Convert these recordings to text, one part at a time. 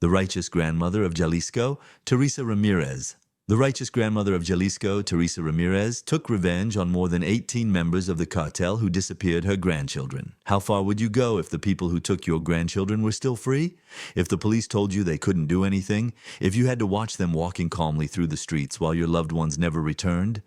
The righteous grandmother of Jalisco, Teresa Ramírez. The righteous grandmother of Jalisco, Teresa Ramírez, took revenge on more than 18 members of the cartel who disappeared her grandchildren. How far would you go if the people who took your grandchildren were still free? If the police told you they couldn't do anything? If you had to watch them walking calmly through the streets while your loved ones never returned?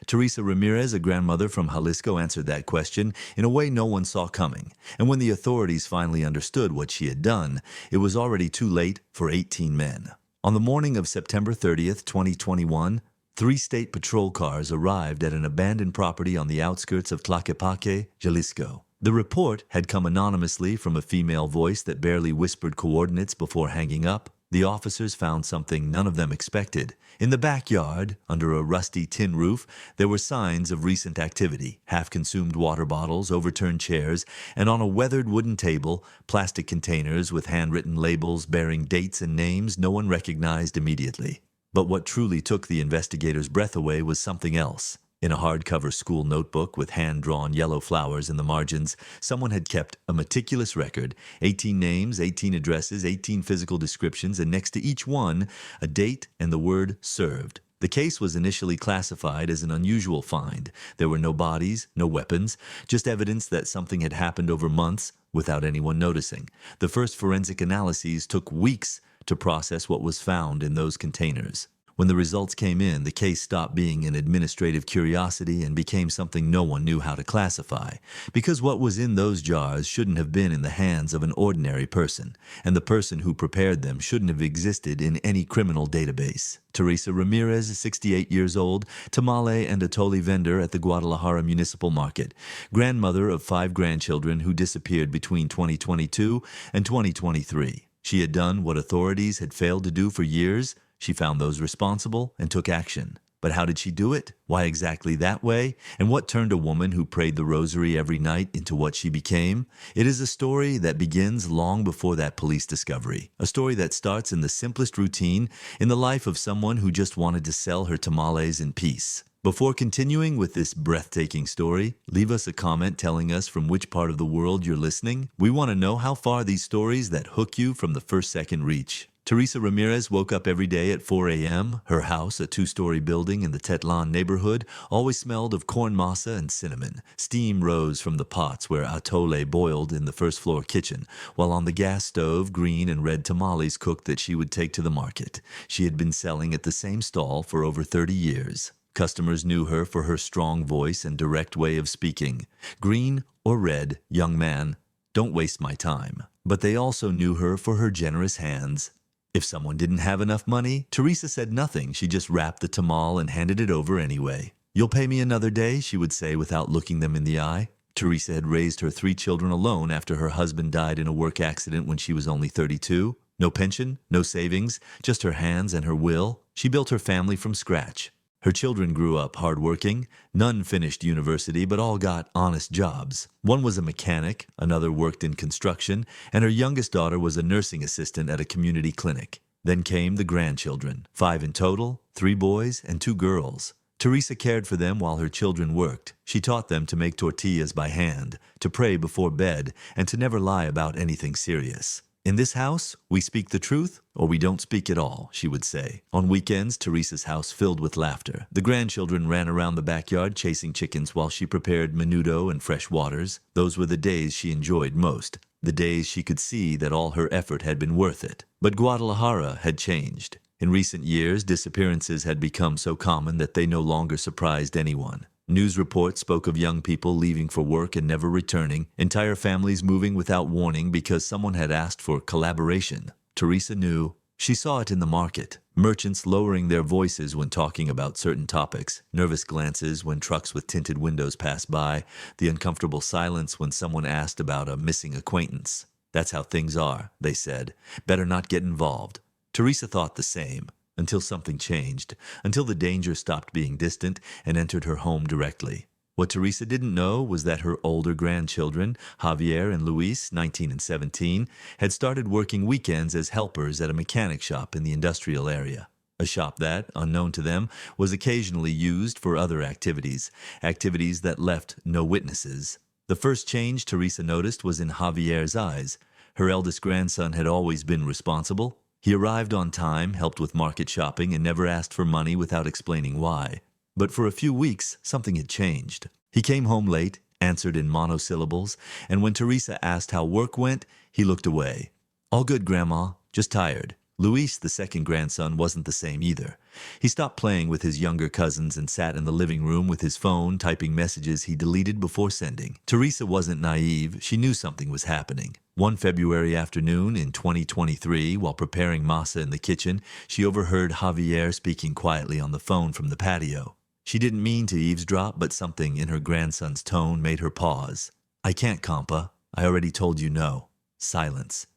Teresa Ramírez, a grandmother from Jalisco, answered that question in a way no one saw coming. And when the authorities finally understood what she had done, it was already too late for 18 men. On the morning of September 30th, 2021, 3 state patrol cars arrived at an abandoned property on the outskirts of Tlaquepaque, Jalisco. The report had come anonymously from a female voice that barely whispered coordinates before hanging up. The officers found something none of them expected. In the backyard, under a rusty tin roof, there were signs of recent activity: half-consumed water bottles, overturned chairs, and on a weathered wooden table, plastic containers with handwritten labels bearing dates and names no one recognized immediately. But what truly took the investigators' breath away was something else. In a hardcover school notebook with hand-drawn yellow flowers in the margins, someone had kept a meticulous record: 18 names, 18 addresses, 18 physical descriptions, and next to each one, a date and the word served. The case was initially classified as an unusual find. There were no bodies, no weapons, just evidence that something had happened over months without anyone noticing. The first forensic analyses took weeks to process what was found in those containers. When the results came in, the case stopped being an administrative curiosity and became something no one knew how to classify, because what was in those jars shouldn't have been in the hands of an ordinary person, and the person who prepared them shouldn't have existed in any criminal database. Teresa Ramírez, 68 years old, tamale and atole vendor at the Guadalajara Municipal Market, grandmother of 5 grandchildren who disappeared between 2022 and 2023. She had done what authorities had failed to do for years. She found those responsible and took action. But how did she do it? Why exactly that way? And what turned a woman who prayed the rosary every night into what she became? It is a story that begins long before that police discovery. A story that starts in the simplest routine in the life of someone who just wanted to sell her tamales in peace. Before continuing with this breathtaking story, leave us a comment telling us from which part of the world you're listening. We want to know how far these stories that hook you from the first second reach. Teresa Ramírez woke up every day at 4 a.m. Her house, a 2-story building in the Tetlan neighborhood, always smelled of corn masa and cinnamon. Steam rose from the pots where atole boiled in the first-floor kitchen, while on the gas stove, green and red tamales cooked that she would take to the market. She had been selling at the same stall for over 30 years. Customers knew her for her strong voice and direct way of speaking. Green or red, young man, don't waste my time. But they also knew her for her generous hands. If someone didn't have enough money, Teresa said nothing. She just wrapped the tamal and handed it over anyway. "You'll pay me another day," she would say without looking them in the eye. Teresa had raised her 3 children alone after her husband died in a work accident when she was only 32. No pension, no savings, just her hands and her will. She built her family from scratch. Her children grew up hardworking. None finished university, but all got honest jobs. One was a mechanic, another worked in construction, and her youngest daughter was a nursing assistant at a community clinic. Then came the grandchildren, 5 in total, 3 boys and 2 girls. Teresa cared for them while her children worked. She taught them to make tortillas by hand, to pray before bed, and to never lie about anything serious. "In this house, we speak the truth or we don't speak at all," she would say. On weekends, Teresa's house filled with laughter. The grandchildren ran around the backyard chasing chickens while she prepared menudo and fresh waters. Those were the days she enjoyed most, the days she could see that all her effort had been worth it. But Guadalajara had changed. In recent years, disappearances had become so common that they no longer surprised anyone. News reports spoke of young people leaving for work and never returning, entire families moving without warning because someone had asked for collaboration. Teresa knew. She saw it in the market. Merchants lowering their voices when talking about certain topics, nervous glances when trucks with tinted windows passed by, the uncomfortable silence when someone asked about a missing acquaintance. "That's how things are," they said. "Better not get involved." Teresa thought the same. Until something changed, until the danger stopped being distant and entered her home directly. What Teresa didn't know was that her older grandchildren, Javier and Luis, 19 and 17, had started working weekends as helpers at a mechanic shop in the industrial area. A shop that, unknown to them, was occasionally used for other activities that left no witnesses. The first change Teresa noticed was in Javier's eyes. Her eldest grandson had always been responsible. He arrived on time, helped with market shopping, and never asked for money without explaining why. But for a few weeks, something had changed. He came home late, answered in monosyllables, and when Teresa asked how work went, he looked away. "All good, Grandma, just tired." Luis, the second grandson, wasn't the same either. He stopped playing with his younger cousins and sat in the living room with his phone, typing messages he deleted before sending. Teresa wasn't naive. She knew something was happening. One February afternoon in 2023, while preparing masa in the kitchen, she overheard Javier speaking quietly on the phone from the patio. She didn't mean to eavesdrop, but something in her grandson's tone made her pause. "I can't, Compa. I already told you no." Silence.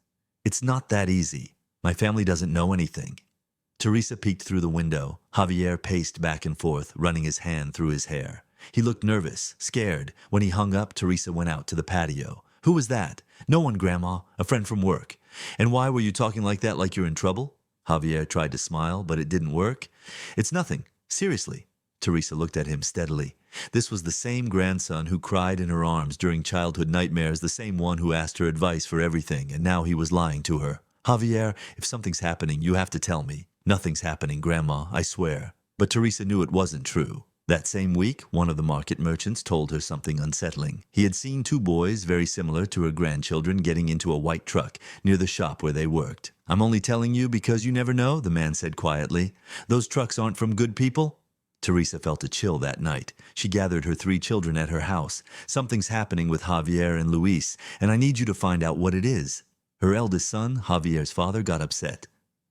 "It's not that easy. My family doesn't know anything." Teresa peeked through the window. Javier paced back and forth, running his hand through his hair. He looked nervous, scared. When he hung up, Teresa went out to the patio. "Who was that?" "No one, Grandma. A friend from work." "And why were you talking like that, like you're in trouble?" Javier tried to smile, but it didn't work. "It's nothing. Seriously." Teresa looked at him steadily. This was the same grandson who cried in her arms during childhood nightmares, the same one who asked her advice for everything, and now he was lying to her. "Javier, if something's happening, you have to tell me." "Nothing's happening, Grandma, I swear." But Teresa knew it wasn't true. That same week, one of the market merchants told her something unsettling. He had seen two boys, very similar to her grandchildren, getting into a white truck near the shop where they worked. "I'm only telling you because you never know," the man said quietly. "Those trucks aren't from good people." Teresa felt a chill that night. She gathered her 3 children at her house. "Something's happening with Javier and Luis, and I need you to find out what it is." Her eldest son, Javier's father, got upset.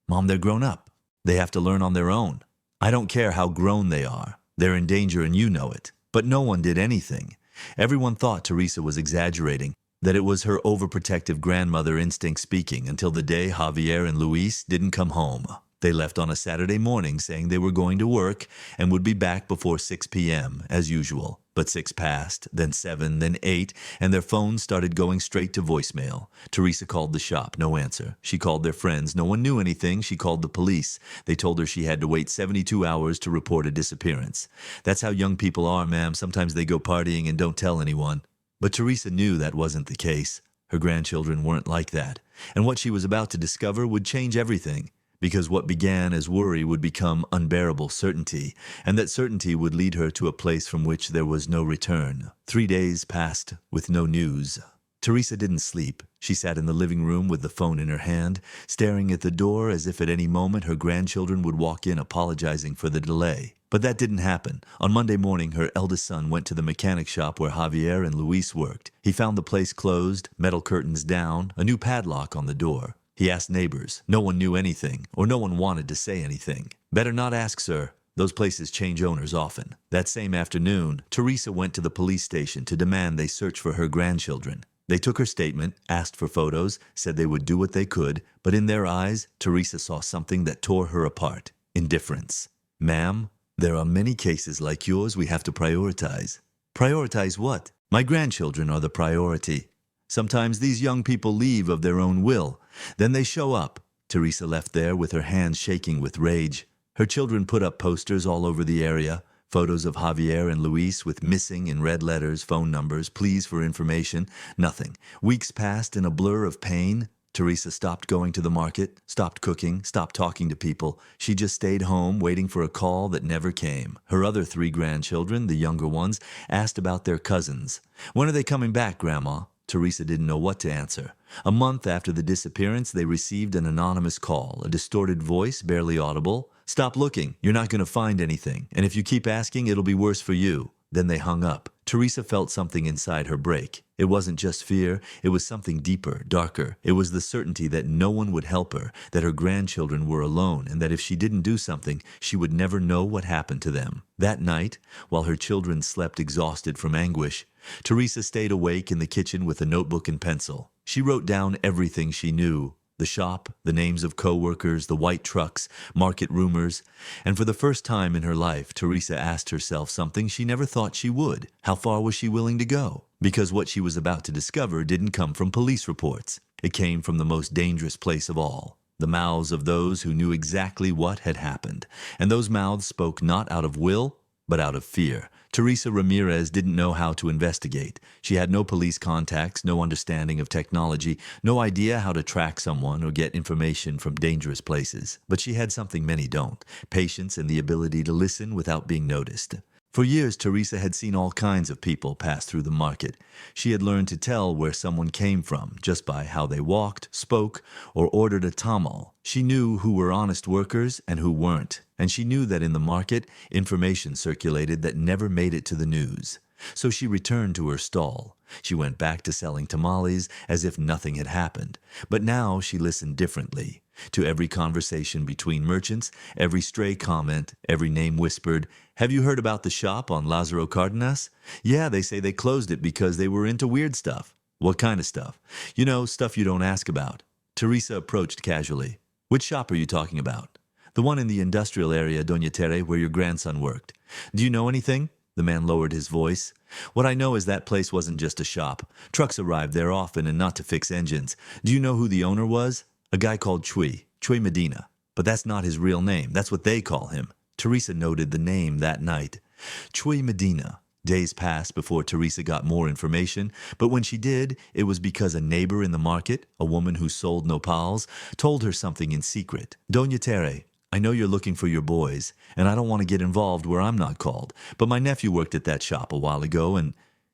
"Mom, they're grown up. They have to learn on their own." "I don't care how grown they are. They're in danger and you know it." But no one did anything. Everyone thought Teresa was exaggerating, that it was her overprotective grandmother instinct speaking, until the day Javier and Luis didn't come home. They left on a Saturday morning saying they were going to work and would be back before 6 p.m., as usual. But 6 passed, then 7, then 8, and their phones started going straight to voicemail. Teresa called the shop, no answer. She called their friends, no one knew anything. She called the police. They told her she had to wait 72 hours to report a disappearance. "That's how young people are, ma'am. Sometimes they go partying and don't tell anyone." But Teresa knew that wasn't the case. Her grandchildren weren't like that. And what she was about to discover would change everything. Because what began as worry would become unbearable certainty, and that certainty would lead her to a place from which there was no return. 3 days passed with no news. Teresa didn't sleep. She sat in the living room with the phone in her hand, staring at the door as if at any moment her grandchildren would walk in apologizing for the delay. But that didn't happen. On Monday morning, her eldest son went to the mechanic shop where Javier and Luis worked. He found the place closed, metal curtains down, a new padlock on the door. He asked neighbors. No one knew anything, or no one wanted to say anything. "Better not ask, sir. Those places change owners often." That same afternoon, Teresa went to the police station to demand they search for her grandchildren. They took her statement, asked for photos, said they would do what they could, but in their eyes, Teresa saw something that tore her apart. Indifference. "Ma'am, there are many cases like yours we have to prioritize." "Prioritize what?" "My grandchildren are the priority. Sometimes these young people leave of their own will. Then they show up." Teresa left there with her hands shaking with rage. Her children put up posters all over the area, photos of Javier and Luis with missing in red letters, phone numbers, pleas for information. Nothing. Weeks passed in a blur of pain. Teresa stopped going to the market, stopped cooking, stopped talking to people. She just stayed home, waiting for a call that never came. Her other 3 grandchildren, the younger ones, asked about their cousins. "When are they coming back, Grandma?" Teresa didn't know what to answer. A month after the disappearance, they received an anonymous call, a distorted voice, barely audible. "Stop looking. You're not going to find anything. And if you keep asking, it'll be worse for you." Then they hung up. Teresa felt something inside her break. It wasn't just fear. It was something deeper, darker. It was the certainty that no one would help her, that her grandchildren were alone, and that if she didn't do something, she would never know what happened to them. That night, while her children slept exhausted from anguish, Teresa stayed awake in the kitchen with a notebook and pencil. She wrote down everything she knew. The shop, the names of co-workers, the white trucks, market rumors. And for the first time in her life, Teresa asked herself something she never thought she would. How far was she willing to go? Because what she was about to discover didn't come from police reports. It came from the most dangerous place of all. The mouths of those who knew exactly what had happened. And those mouths spoke not out of will, but out of fear. Teresa Ramírez didn't know how to investigate. She had no police contacts, no understanding of technology, no idea how to track someone or get information from dangerous places. But she had something many don't: patience and the ability to listen without being noticed. For years, Teresa had seen all kinds of people pass through the market. She had learned to tell where someone came from just by how they walked, spoke, or ordered a tamal. She knew who were honest workers and who weren't. And she knew that in the market, information circulated that never made it to the news. So she returned to her stall. She went back to selling tamales as if nothing had happened. But now she listened differently. To every conversation between merchants, every stray comment, every name whispered, "Have you heard about the shop on Lázaro Cárdenas? Yeah, they say they closed it because they were into weird stuff." "What kind of stuff?" "You know, stuff you don't ask about." Teresa approached casually. "Which shop are you talking about?" "The one in the industrial area, Doña Tere, where your grandson worked." "Do you know anything?" The man lowered his voice. "What I know is that place wasn't just a shop. Trucks arrived there often and not to fix engines. Do you know who the owner was? A guy called Chuy Medina. But that's not his real name. That's what they call him." Teresa noted the name that night. Chuy Medina. Days passed before Teresa got more information, but when she did, it was because a neighbor in the market, a woman who sold nopals, told her something in secret. "Doña Tere, I know you're looking for your boys, and I don't want to get involved where I'm not called, but my nephew worked at that shop a while ago, and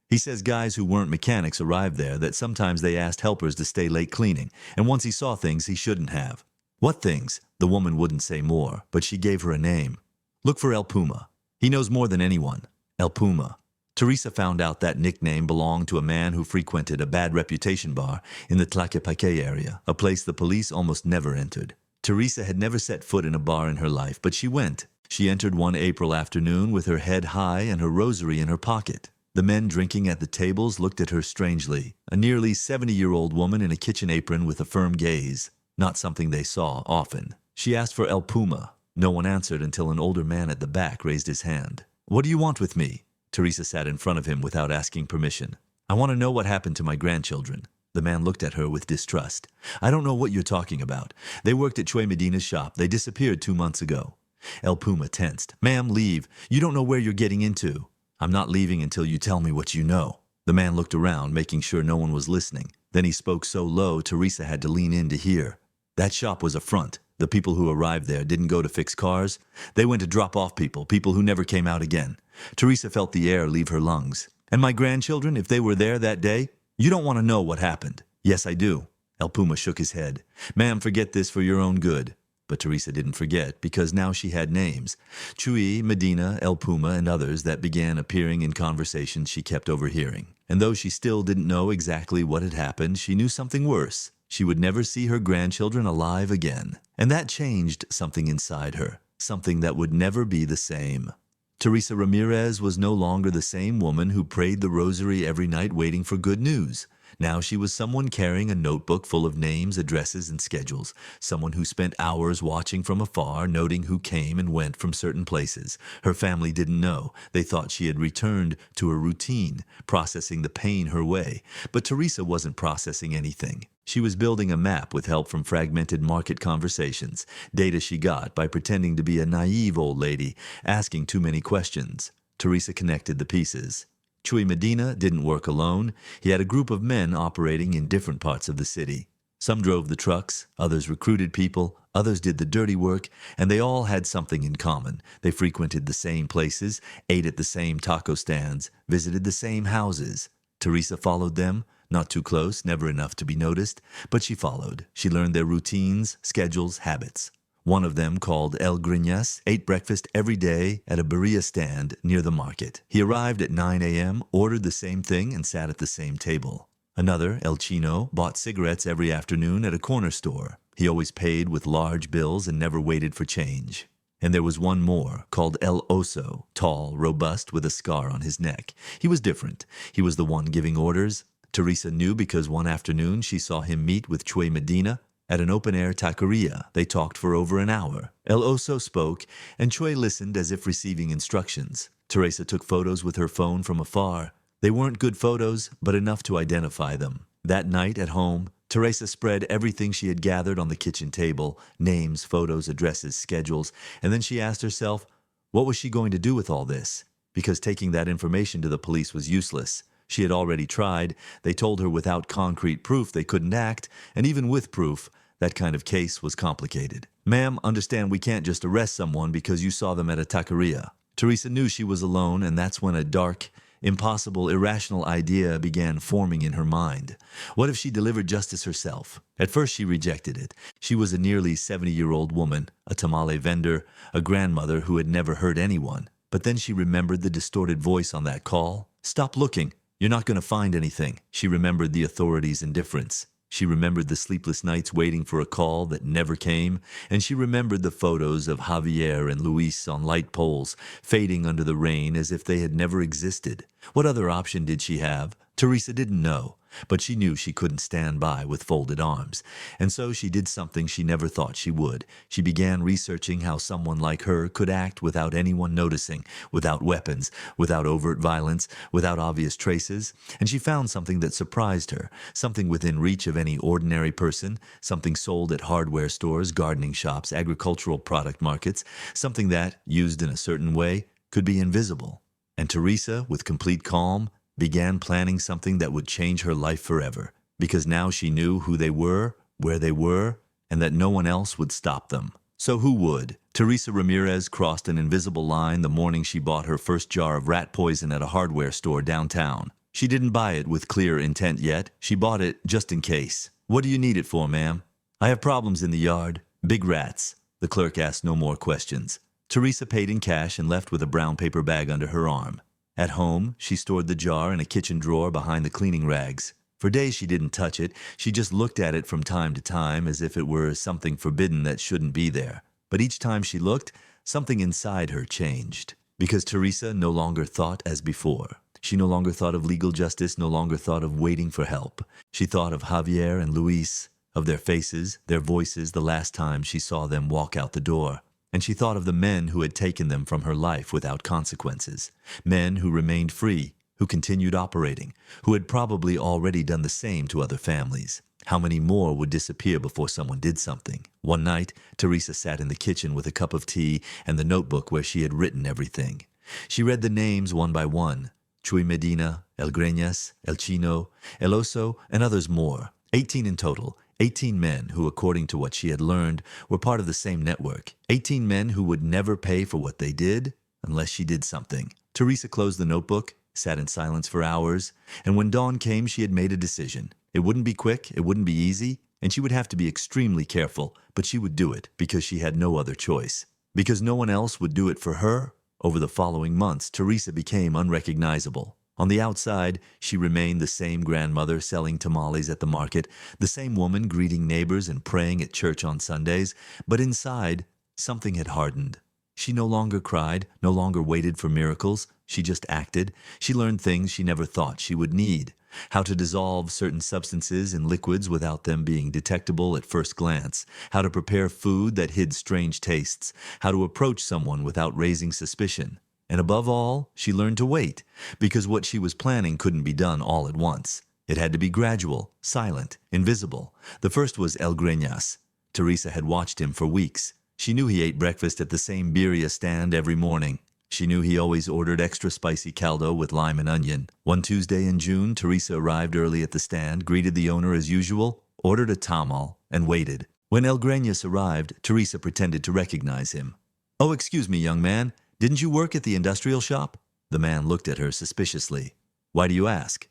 he says guys who weren't mechanics arrived there, that sometimes they asked helpers to stay late cleaning, and once he saw things he shouldn't have." "What things?" The woman wouldn't say more, but she gave her a name. "Look for El Puma. He knows more than anyone." El Puma. Teresa found out that nickname belonged to a man who frequented a bad reputation bar in the Tlaquepaque area, a place the police almost never entered. Teresa had never set foot in a bar in her life, but she went. She entered one April afternoon with her head high and her rosary in her pocket. The men drinking at the tables looked at her strangely, a nearly 70-year-old woman in a kitchen apron with a firm gaze, not something they saw often. She asked for El Puma. No one answered until an older man at the back raised his hand. "What do you want with me?" Teresa sat in front of him without asking permission. "I want to know what happened to my grandchildren." The man looked at her with distrust. "I don't know what you're talking about. They worked at Chuy Medina's shop. They disappeared 2 months ago." El Puma tensed. "Ma'am, leave. You don't know where you're getting into." "I'm not leaving until you tell me what you know." The man looked around, making sure no one was listening. Then he spoke so low Teresa had to lean in to hear. "That shop was a front. The people who arrived there didn't go to fix cars. They went to drop off people who never came out again." Teresa felt the air leave her lungs. "And my grandchildren, if they were there that day? You don't want to know what happened." "Yes, I do." El Puma shook his head. "Ma'am, forget this for your own good." But Teresa didn't forget, because now she had names. Chuy, Medina, El Puma, and others that began appearing in conversations she kept overhearing. And though she still didn't know exactly what had happened, she knew something worse. She would never see her grandchildren alive again. And that changed something inside her, something that would never be the same. Teresa Ramírez was no longer the same woman who prayed the rosary every night waiting for good news. Now she was someone carrying a notebook full of names, addresses, and schedules, someone who spent hours watching from afar, noting who came and went from certain places. Her family didn't know. They thought she had returned to her routine, processing the pain her way. But Teresa wasn't processing anything. She was building a map with help from fragmented market conversations, data she got by pretending to be a naive old lady, asking too many questions. Teresa connected the pieces. Chuy Medina didn't work alone. He had a group of men operating in different parts of the city. Some drove the trucks, others recruited people, others did the dirty work, and they all had something in common. They frequented the same places, ate at the same taco stands, visited the same houses. Teresa followed them, not too close, never enough to be noticed, but she followed. She learned their routines, schedules, habits. One of them, called El Griñas, ate breakfast every day at a birria stand near the market. He arrived at 9 a.m., ordered the same thing, and sat at the same table. Another, El Chino, bought cigarettes every afternoon at a corner store. He always paid with large bills and never waited for change. And there was one more, called El Oso, tall, robust, with a scar on his neck. He was different. He was the one giving orders. Teresa knew because one afternoon she saw him meet with Chuy Medina at an open-air taqueria. They talked for over an hour. El Oso spoke, and Chuy listened as if receiving instructions. Teresa took photos with her phone from afar. They weren't good photos, but enough to identify them. That night at home, Teresa spread everything she had gathered on the kitchen table, names, photos, addresses, schedules, and then she asked herself, What was she going to do with all this? Because taking that information to the police was useless. She had already tried. They told her without concrete proof they couldn't act, and even with proof, that kind of case was complicated. Ma'am, understand we can't just arrest someone because you saw them at a taqueria. Teresa knew she was alone, and that's when a dark, impossible, irrational idea began forming in her mind. What if she delivered justice herself? At first she rejected it. She was a nearly 70-year-old woman, a tamale vendor, a grandmother who had never hurt anyone. But then she remembered the distorted voice on that call. Stop looking. You're not going to find anything. She remembered the authorities' indifference. She remembered the sleepless nights waiting for a call that never came, and she remembered the photos of Javier and Luis on light poles, fading under the rain as if they had never existed. What other option did she have? Teresa didn't know, but she knew she couldn't stand by with folded arms. And so she did something she never thought she would. She began researching how someone like her could act without anyone noticing, without weapons, without overt violence, without obvious traces. And she found something that surprised her, something within reach of any ordinary person, something sold at hardware stores, gardening shops, agricultural product markets, something that, used in a certain way, could be invisible. And Teresa, with complete calm, began planning something that would change her life forever, because now she knew who they were, where they were, and that no one else would stop them. So who would? Teresa Ramírez crossed an invisible line the morning she bought her first jar of rat poison at a hardware store downtown. She didn't buy it with clear intent yet. She bought it just in case. What do you need it for, ma'am? I have problems in the yard. Big rats. The clerk asked no more questions. Teresa paid in cash and left with a brown paper bag under her arm. At home, she stored the jar in a kitchen drawer behind the cleaning rags. For days she didn't touch it. She just looked at it from time to time as if it were something forbidden that shouldn't be there. But each time she looked, something inside her changed. Because Teresa no longer thought as before. She no longer thought of legal justice, no longer thought of waiting for help. She thought of Javier and Luis, of their faces, their voices the last time she saw them walk out the door. And she thought of the men who had taken them from her life without consequences. Men who remained free, who continued operating, who had probably already done the same to other families. How many more would disappear before someone did something? One night, Teresa sat in the kitchen with a cup of tea and the notebook where she had written everything. She read the names one by one. Chuy Medina, El Greñas, El Chino, El Oso, and others more. 18 in total. 18 men who, according to what she had learned, were part of the same network. 18 men who would never pay for what they did unless she did something. Teresa closed the notebook, sat in silence for hours, and when dawn came she had made a decision. It wouldn't be quick, it wouldn't be easy, and she would have to be extremely careful, but she would do it because she had no other choice. Because no one else would do it for her, over the following months, Teresa became unrecognizable. On the outside, she remained the same grandmother selling tamales at the market, the same woman greeting neighbors and praying at church on Sundays, but inside, something had hardened. She no longer cried, no longer waited for miracles. She just acted. She learned things she never thought she would need. How to dissolve certain substances in liquids without them being detectable at first glance. How to prepare food that hid strange tastes. How to approach someone without raising suspicion. And above all, she learned to wait, because what she was planning couldn't be done all at once. It had to be gradual, silent, invisible. The first was El Greñas. Teresa had watched him for weeks. She knew he ate breakfast at the same birria stand every morning. She knew he always ordered extra spicy caldo with lime and onion. One Tuesday in June, Teresa arrived early at the stand, greeted the owner as usual, ordered a tamal, and waited. When El Greñas arrived, Teresa pretended to recognize him. "Oh, excuse me, young man. Didn't you work at the industrial shop?" The man looked at her suspiciously. "Why do you ask?"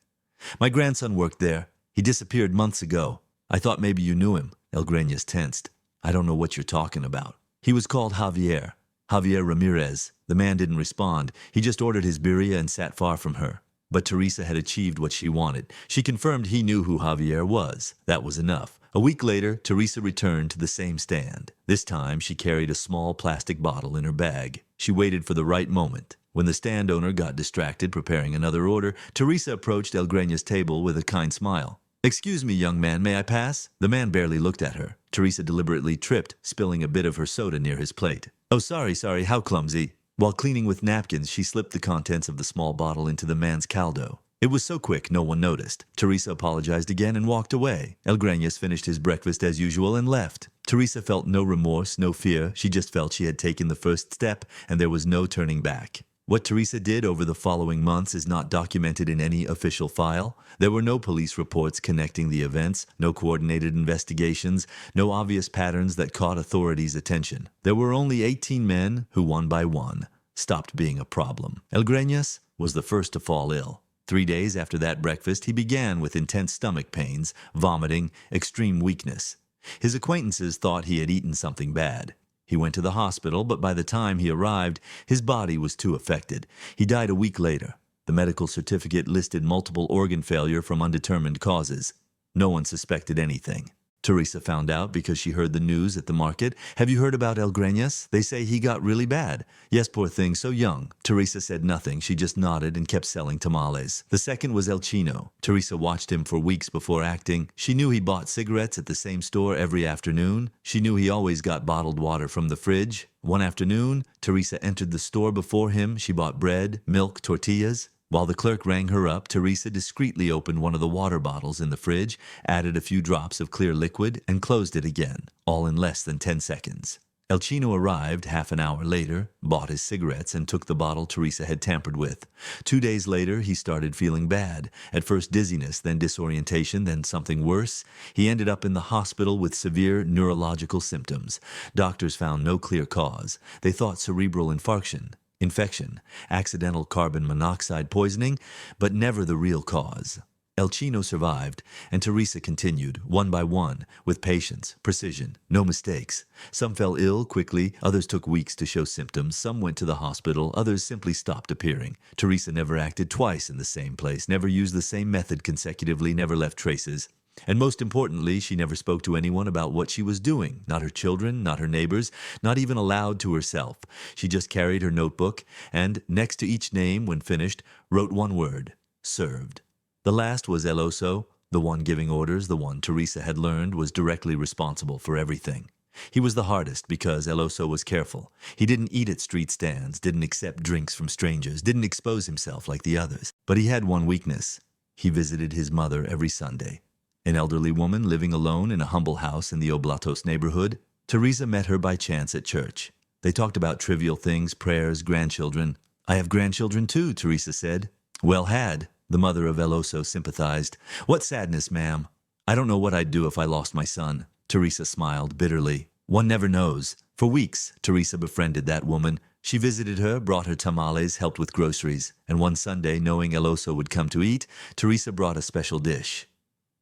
"My grandson worked there. He disappeared months ago. I thought maybe you knew him." El Greñas tensed. "I don't know what you're talking about." "He was called Javier. Javier Ramírez." The man didn't respond. He just ordered his birria and sat far from her. But Teresa had achieved what she wanted. She confirmed he knew who Javier was. That was enough. A week later, Teresa returned to the same stand. This time, she carried a small plastic bottle in her bag. She waited for the right moment. When the stand owner got distracted preparing another order, Teresa approached El Greñas' table with a kind smile. "Excuse me, young man, may I pass?" The man barely looked at her. Teresa deliberately tripped, spilling a bit of her soda near his plate. "Oh, sorry, how clumsy." While cleaning with napkins, she slipped the contents of the small bottle into the man's caldo. It was so quick no one noticed. Teresa apologized again and walked away. El Greñas finished his breakfast as usual and left. Teresa felt no remorse, no fear. She just felt she had taken the first step and there was no turning back. What Teresa did over the following months is not documented in any official file. There were no police reports connecting the events, no coordinated investigations, no obvious patterns that caught authorities' attention. There were only 18 men who, one by one, stopped being a problem. El Greñas was the first to fall ill. 3 days after that breakfast, he began with intense stomach pains, vomiting, extreme weakness. His acquaintances thought he had eaten something bad. He went to the hospital, but by the time he arrived, his body was too affected. He died a week later. The medical certificate listed multiple organ failure from undetermined causes. No one suspected anything. Teresa found out because she heard the news at the market. Have you heard about El Greñas? They say he got really bad. Yes, poor thing, so young. Teresa said nothing. She just nodded and kept selling tamales. The second was El Chino. Teresa watched him for weeks before acting. She knew he bought cigarettes at the same store every afternoon. She knew he always got bottled water from the fridge. One afternoon, Teresa entered the store before him. She bought bread, milk, tortillas. While the clerk rang her up, Teresa discreetly opened one of the water bottles in the fridge, added a few drops of clear liquid, and closed it again, all in less than 10 seconds. El Chino arrived half an hour later, bought his cigarettes, and took the bottle Teresa had tampered with. 2 days later, he started feeling bad. At first dizziness, then disorientation, then something worse. He ended up in the hospital with severe neurological symptoms. Doctors found no clear cause. They thought cerebral infarction, infection, accidental carbon monoxide poisoning, but never the real cause. El Chino survived, and Teresa continued, one by one, with patience, precision, no mistakes. Some fell ill quickly, others took weeks to show symptoms, some went to the hospital, others simply stopped appearing. Teresa never acted twice in the same place, never used the same method consecutively, never left traces. And most importantly, she never spoke to anyone about what she was doing, not her children, not her neighbors, not even aloud to herself. She just carried her notebook and, next to each name when finished, wrote one word: served. The last was El Oso, the one giving orders, the one Teresa had learned was directly responsible for everything. He was the hardest because El Oso was careful. He didn't eat at street stands, didn't accept drinks from strangers, didn't expose himself like the others. But he had one weakness. He visited his mother every Sunday. An elderly woman living alone in a humble house in the Oblatos neighborhood. Teresa met her by chance at church. They talked about trivial things, prayers, grandchildren. I have grandchildren too, Teresa said. Well had, the mother of El Oso sympathized. What sadness, ma'am. I don't know what I'd do if I lost my son. Teresa smiled bitterly. One never knows. For weeks, Teresa befriended that woman. She visited her, brought her tamales, helped with groceries. And one Sunday, knowing El Oso would come to eat, Teresa brought a special dish.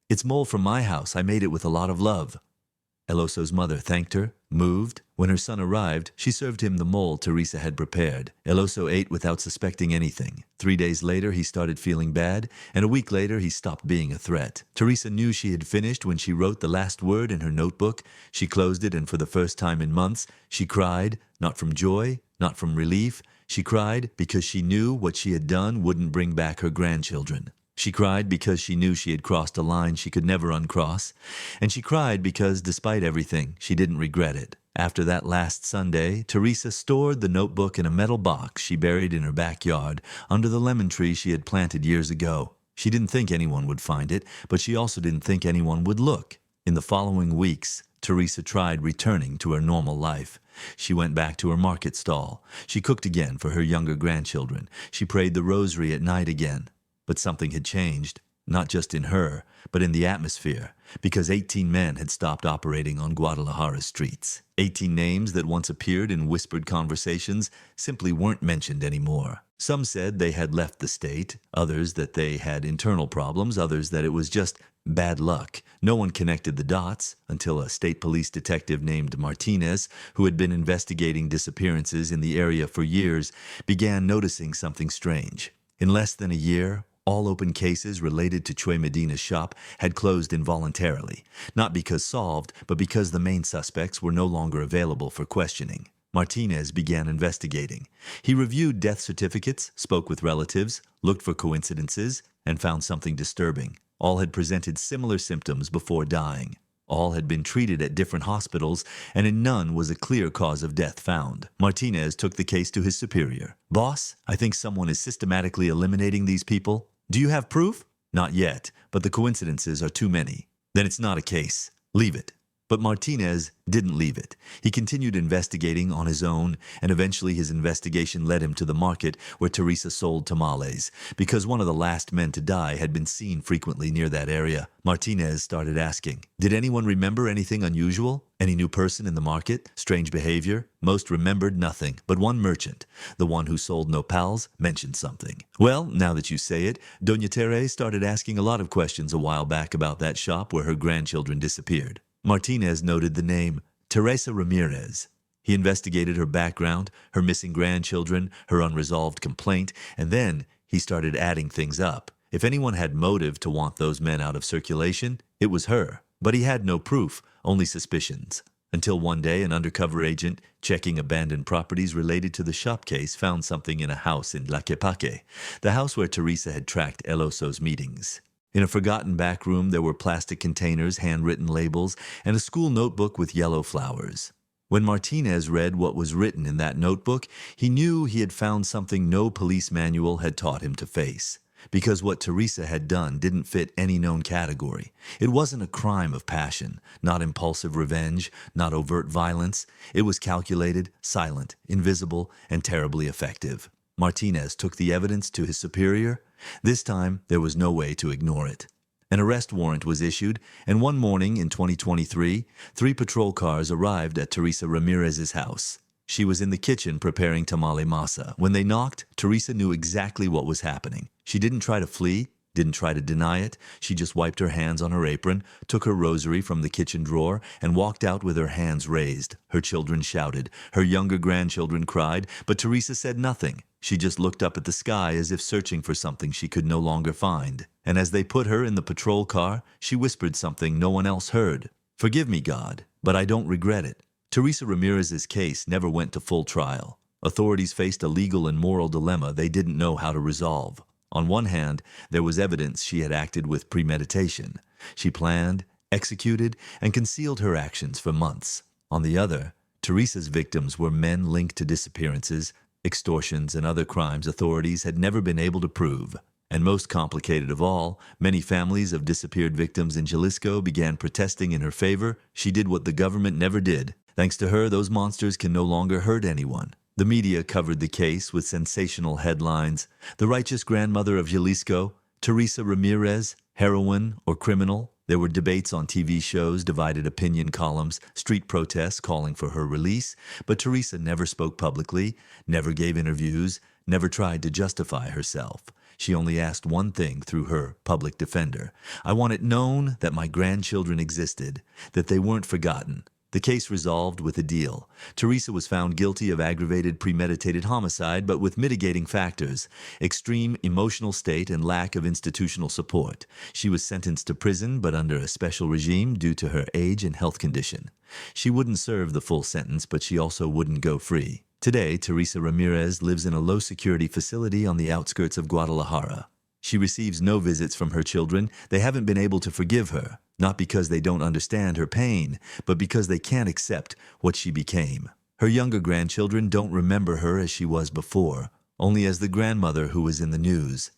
It's mole from my house. I made it with a lot of love. El Oso's mother thanked her, moved. When her son arrived, she served him the mole Teresa had prepared. El Oso ate without suspecting anything. 3 days later, he started feeling bad, and a week later, he stopped being a threat. Teresa knew she had finished when she wrote the last word in her notebook. She closed it, and for the first time in months, she cried, not from joy, not from relief. She cried because she knew what she had done wouldn't bring back her grandchildren. She cried because she knew she had crossed a line she could never uncross. And she cried because, despite everything, she didn't regret it. After that last Sunday, Teresa stored the notebook in a metal box she buried in her backyard under the lemon tree she had planted years ago. She didn't think anyone would find it, but she also didn't think anyone would look. In the following weeks, Teresa tried returning to her normal life. She went back to her market stall. She cooked again for her younger grandchildren. She prayed the rosary at night again. But something had changed, not just in her, but in the atmosphere, because 18 men had stopped operating on Guadalajara's streets. 18 names that once appeared in whispered conversations simply weren't mentioned anymore. Some said they had left the state, others that they had internal problems, others that it was just bad luck. No one connected the dots until a state police detective named Martinez, who had been investigating disappearances in the area for years, began noticing something strange. In less than a year, all open cases related to Chue Medina's shop had closed involuntarily, not because solved, but because the main suspects were no longer available for questioning. Martinez began investigating. He reviewed death certificates, spoke with relatives, looked for coincidences, and found something disturbing. All had presented similar symptoms before dying. All had been treated at different hospitals, and in none was a clear cause of death found. Martinez took the case to his superior. "Boss, I think someone is systematically eliminating these people." Do you have proof? Not yet, but the coincidences are too many. Then it's not a case. Leave it. But Martinez didn't leave it. He continued investigating on his own, and eventually his investigation led him to the market where Teresa sold tamales. Because one of the last men to die had been seen frequently near that area, Martinez started asking, did anyone remember anything unusual? Any new person in the market? Strange behavior? Most remembered nothing, but one merchant, the one who sold nopals, mentioned something. Well, now that you say it, Doña Tere started asking a lot of questions a while back about that shop where her grandchildren disappeared. Martinez noted the name Teresa Ramírez. He investigated her background, her missing grandchildren, her unresolved complaint, and then he started adding things up. If anyone had motive to want those men out of circulation, it was her. But he had no proof, only suspicions. Until one day, an undercover agent checking abandoned properties related to the shop case found something in a house in Tlaquepaque, the house where Teresa had tracked El Oso's meetings. In a forgotten back room, there were plastic containers, handwritten labels, and a school notebook with yellow flowers. When Martinez read what was written in that notebook, he knew he had found something no police manual had taught him to face. Because what Teresa had done didn't fit any known category. It wasn't a crime of passion, not impulsive revenge, not overt violence. It was calculated, silent, invisible, and terribly effective. Martinez took the evidence to his superior. This time, there was no way to ignore it. An arrest warrant was issued, and one morning in 2023, 3 patrol cars arrived at Teresa Ramírez's house. She was in the kitchen preparing tamale masa. When they knocked, Teresa knew exactly what was happening. She didn't try to flee, didn't try to deny it. She just wiped her hands on her apron, took her rosary from the kitchen drawer, and walked out with her hands raised. Her children shouted. Her younger grandchildren cried, but Teresa said nothing. She just looked up at the sky as if searching for something she could no longer find. And as they put her in the patrol car, she whispered something no one else heard. Forgive me, God, but I don't regret it. Teresa Ramírez's case never went to full trial. Authorities faced a legal and moral dilemma they didn't know how to resolve. On one hand, there was evidence she had acted with premeditation. She planned, executed, and concealed her actions for months. On the other, Teresa's victims were men linked to disappearances, extortions, and other crimes authorities had never been able to prove. And most complicated of all, many families of disappeared victims in Jalisco began protesting in her favor. She did what the government never did. Thanks to her, those monsters can no longer hurt anyone. The media covered the case with sensational headlines. The righteous grandmother of Jalisco, Teresa Ramírez, heroine or criminal. There were debates on TV shows, divided opinion columns, street protests calling for her release. But Teresa never spoke publicly, never gave interviews, never tried to justify herself. She only asked one thing through her public defender. I want it known that my grandchildren existed, that they weren't forgotten. The case resolved with a deal. Teresa was found guilty of aggravated premeditated homicide, but with mitigating factors, extreme emotional state and lack of institutional support. She was sentenced to prison, but under a special regime due to her age and health condition. She wouldn't serve the full sentence, but she also wouldn't go free. Today, Teresa Ramírez lives in a low-security facility on the outskirts of Guadalajara. She receives no visits from her children. They haven't been able to forgive her, not because they don't understand her pain, but because they can't accept what she became. Her younger grandchildren don't remember her as she was before, only as the grandmother who was in the news.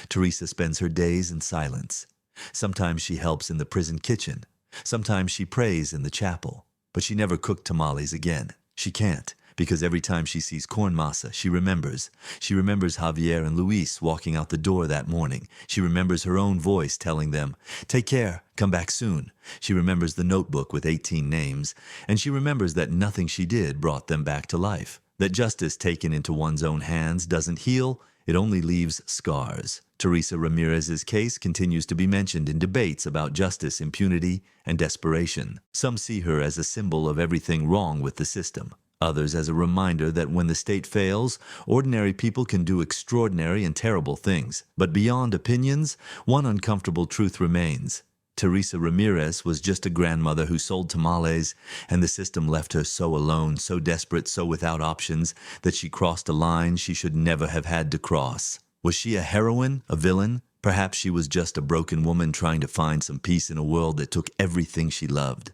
Teresa spends her days in silence. Sometimes she helps in the prison kitchen. Sometimes she prays in the chapel. But she never cooked tamales again. She can't. Because every time she sees corn masa, she remembers. She remembers Javier and Luis walking out the door that morning. She remembers her own voice telling them, "Take care, come back soon." She remembers the notebook with 18 names, and she remembers that nothing she did brought them back to life. That justice taken into one's own hands doesn't heal, it only leaves scars. Teresa Ramírez's case continues to be mentioned in debates about justice, impunity, and desperation. Some see her as a symbol of everything wrong with the system. Others as a reminder that when the state fails, ordinary people can do extraordinary and terrible things. But beyond opinions, one uncomfortable truth remains. Teresa Ramírez was just a grandmother who sold tamales, and the system left her so alone, so desperate, so without options, that she crossed a line she should never have had to cross. Was she a heroine, a villain? Perhaps she was just a broken woman trying to find some peace in a world that took everything she loved.